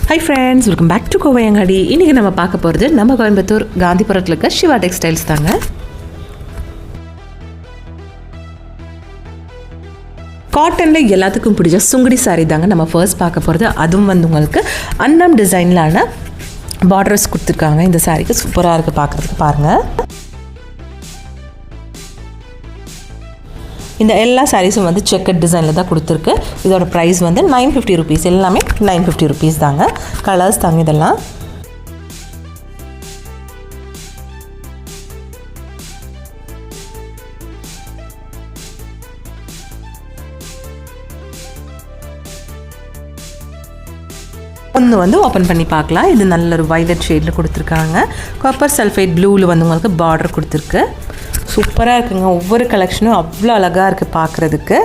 High friends, welcome back to Kovaiangadi. இன்றைக்கி நம்ம பார்க்க போகிறது நம்ம கோயம்புத்தூர் காந்திபுரத்தில் இருக்க சிவா டெக்ஸ்டைல்ஸ் தாங்க. காட்டனில் எல்லாத்துக்கும் பிடிச்ச சுங்குடி சாரீ தாங்க நம்ம ஃபர்ஸ்ட் பார்க்க போகிறது. அதுவும் வந்து உங்களுக்கு அன்னம் டிசைன்லான பார்டர்ஸ் கொடுத்துருக்காங்க. இந்த சாரீக்கு சூப்பராக இருக்குது பார்க்குறதுக்கு. பாருங்கள், இந்த எல்லா சாரீஸும் வந்து செக்கட் டிசைனில் தான் கொடுத்துருக்கு. இதோட ப்ரைஸ் வந்து 950 ருபீஸ். எல்லாமே 950 ருபீஸ் தாங்க. கலர்ஸ் தாங்க இதெல்லாம். ஒன்று வந்து ஓப்பன் பண்ணி பார்க்கலாம். இது நல்ல ஒரு வைலட் ஷேடில் கொடுத்துருக்காங்க. காப்பர் சல்ஃபேட் ப்ளூவில் வந்து உங்களுக்கு பார்டர் கொடுத்துருக்கு. சூப்பராக இருக்குங்க. ஒவ்வொரு கலெக்ஷனும் அவ்வளோ அழகாக இருக்குது பார்க்குறதுக்கு.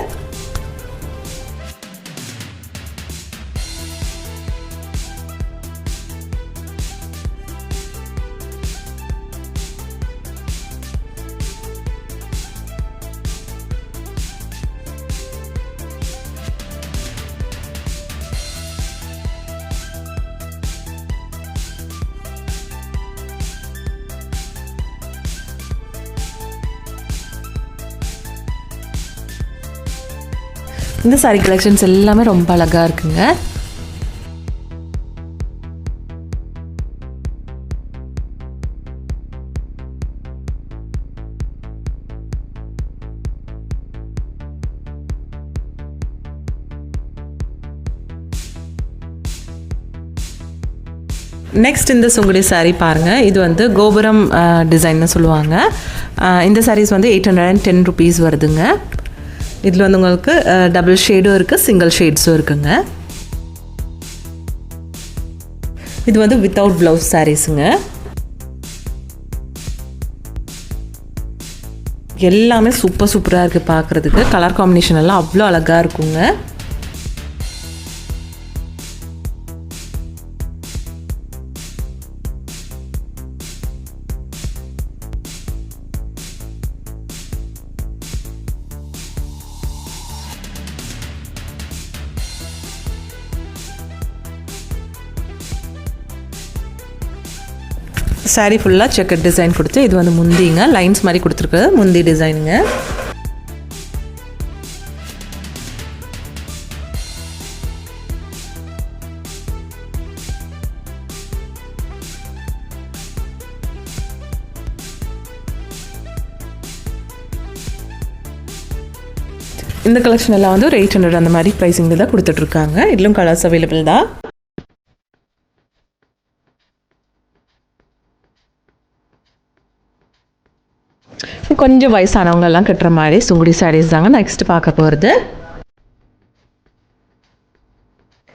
இந்த சாரீ கலெக்ஷன்ஸ் எல்லாமே ரொம்ப அழகாக இருக்குங்க. நெக்ஸ்ட் இந்த சுங்குடி சாரீ பாருங்கள். இது வந்து கோபுரம் டிசைன்னு சொல்லுவாங்க. இந்த சாரீஸ் வந்து 810 ருபீஸ் வருதுங்க. இதில் வந்து உங்களுக்கு டபுள் ஷேடும் இருக்குது, சிங்கிள் ஷேட்ஸும் இருக்குங்க. இது வந்து வித்தவுட் ப்ளவுஸ் சாரீஸுங்க. எல்லாமே சூப்பராக இருக்குது பார்க்குறதுக்கு. கலர் காம்பினேஷன் எல்லாம் அவ்வளோ அழகாக இருக்குங்க. சாரீ ஃபுல்லாக செக்கட் டிசைன் கொடுத்து, இது வந்து முந்திங்க லைன்ஸ் மாதிரி கொடுத்துருக்கு. முந்தி டிசைனுங்க. இந்த கலெக்ஷன் எல்லாம் வந்து 800 அந்த மாதிரி ப்ரைஸிங்கில் தான் கொடுத்துட்ருக்காங்க. இதிலும் கலர்ஸ் அவைலபிள் தான். கொஞ்சம் வயசானவங்கெல்லாம் கட்டுற மாதிரி சுங்குடி சாரீஸ் தாங்க நெக்ஸ்ட் பார்க்க போகிறது.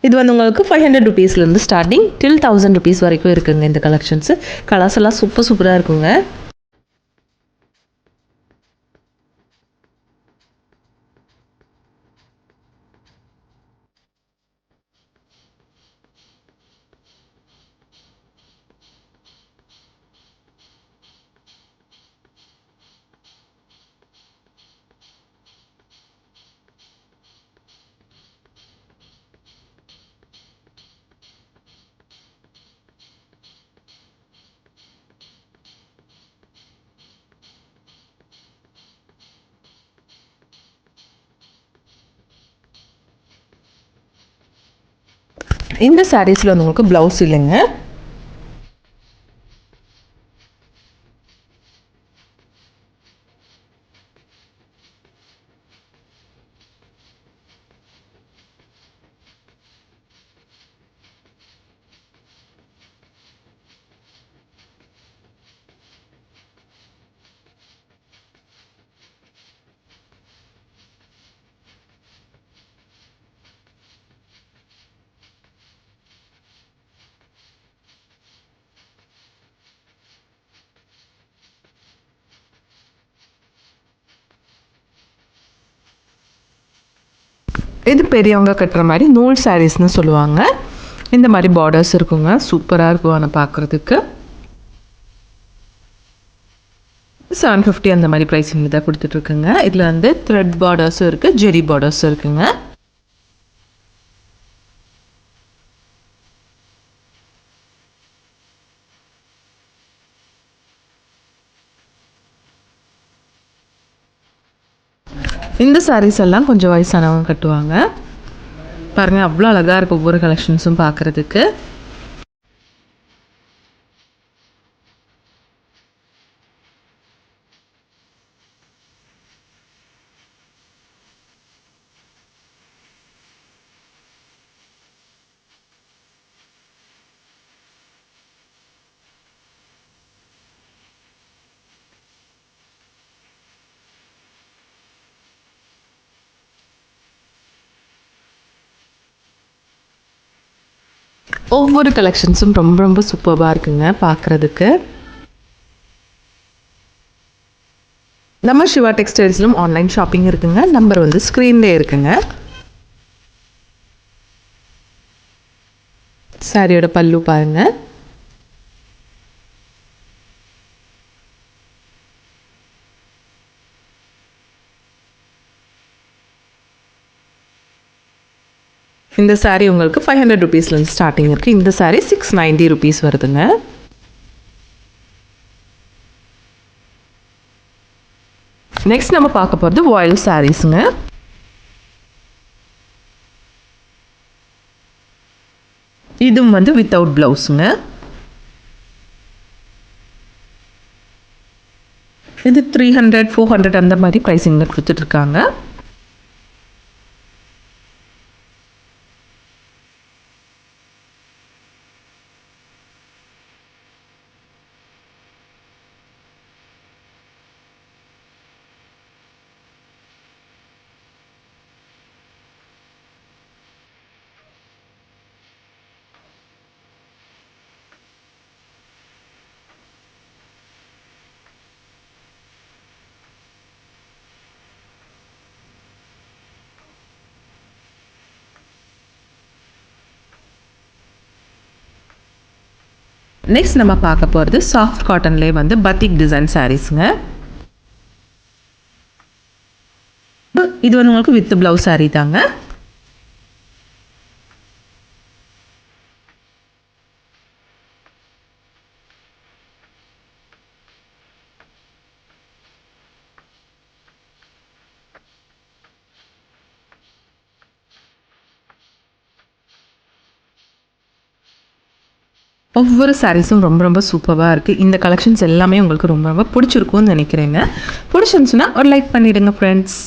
இது வந்து உங்களுக்கு 500 ருபீஸ்லேருந்து ஸ்டார்டிங் டில் 1000 ருபீஸ் வரைக்கும் இருக்குங்க. இந்த கலெக்ஷன்ஸு கலர்ஸ் எல்லாம் சூப்பராக இருக்குங்க. இந்த சாரீஸில் வந்து உங்களுக்கு ப்ளவுஸ் இல்லைங்க. இது பெரியவங்க கட்டுற மாதிரி நூல் சாரீஸ்னு சொல்லுவாங்க. இந்த மாதிரி பார்டர்ஸ் இருக்குங்க. சூப்பராக இருக்கும். ஆனால் பார்க்குறதுக்கு 750 அந்த மாதிரி ப்ரைஸிங்கில் தான் கொடுத்துட்ருக்குங்க. இதில் வந்து த்ரெட் பார்டர்ஸும் இருக்குது, ஜெரி பார்டர்ஸும் இருக்குங்க. இந்த சாரீ கலெக்ஷன்ஸ் எல்லாமே ரொம்ப அழகாக இருக்குங்க. நெக்ஸ்ட் இந்த சுங்குடி சாரீ பாருங்கள். இது வந்து வித்தவுட் ப்ளவுஸ் சாரீஸுங்க. எல்லாமே 950 ருபீஸ். எல்லாமே 950 ருபீஸ் தாங்க. கலர்ஸ் அவைலபிள் தான். இந்த சாரீஸ் எல்லாம் கொஞ்சம் வயசானவங்க கட்டுவாங்க. பாருங்கள் அவ்வளோ அழகாக இருக்குது ஒவ்வொரு கலெக்ஷன்ஸும் பார்க்குறதுக்கு. ஒவ்வொரு கலெக்ஷன்ஸும் ரொம்ப ரொம்ப சூப்பராக இருக்குங்க பார்க்குறதுக்கு. நம்ம சிவா டெக்ஸ்டைல்ஸ்லும் ஆன்லைன் ஷாப்பிங் இருக்குங்க. நம்பர் வந்து ஸ்க்ரீன்லேயே இருக்குங்க. சாரியோட பல்லு பாருங்கள். இந்த சாரீ உங்களுக்கு 500 ருபீஸ்லேருந்து ஸ்டார்டிங் இருக்குது. இந்த சாரீ 690 ருபீஸ் வருதுங்க. நெக்ஸ்ட் நம்ம பார்க்க போகிறது வாயில் சாரீஸுங்க. இதுவும் வந்து வித்தவுட் ப்ளவுஸுங்க. இது 300 400 அந்த மாதிரி ப்ரைஸிங்கில் கொடுத்துட்ருக்காங்க. நெக்ஸ்ட் நம்ம பார்க்க போகிறது சாஃப்ட் காட்டன்லேயே வந்து பத்திக் டிசைன் சாரீஸுங்க. இது வந்து உங்களுக்கு வித் ப்ளவுஸ் சாரீ தாங்க. ஒவ்வொரு சாரீஸும் ரொம்ப ரொம்ப சூப்பராக இருக்குது. இந்த கலெக்ஷன்ஸ் எல்லாமே உங்களுக்கு ரொம்ப ரொம்ப பிடிச்சிருக்கும்னு நினைக்கிறேங்க. பிடிச்சிருந்துச்சுன்னா ஒரு லைக் பண்ணிவிடுங்க ஃப்ரெண்ட்ஸ்.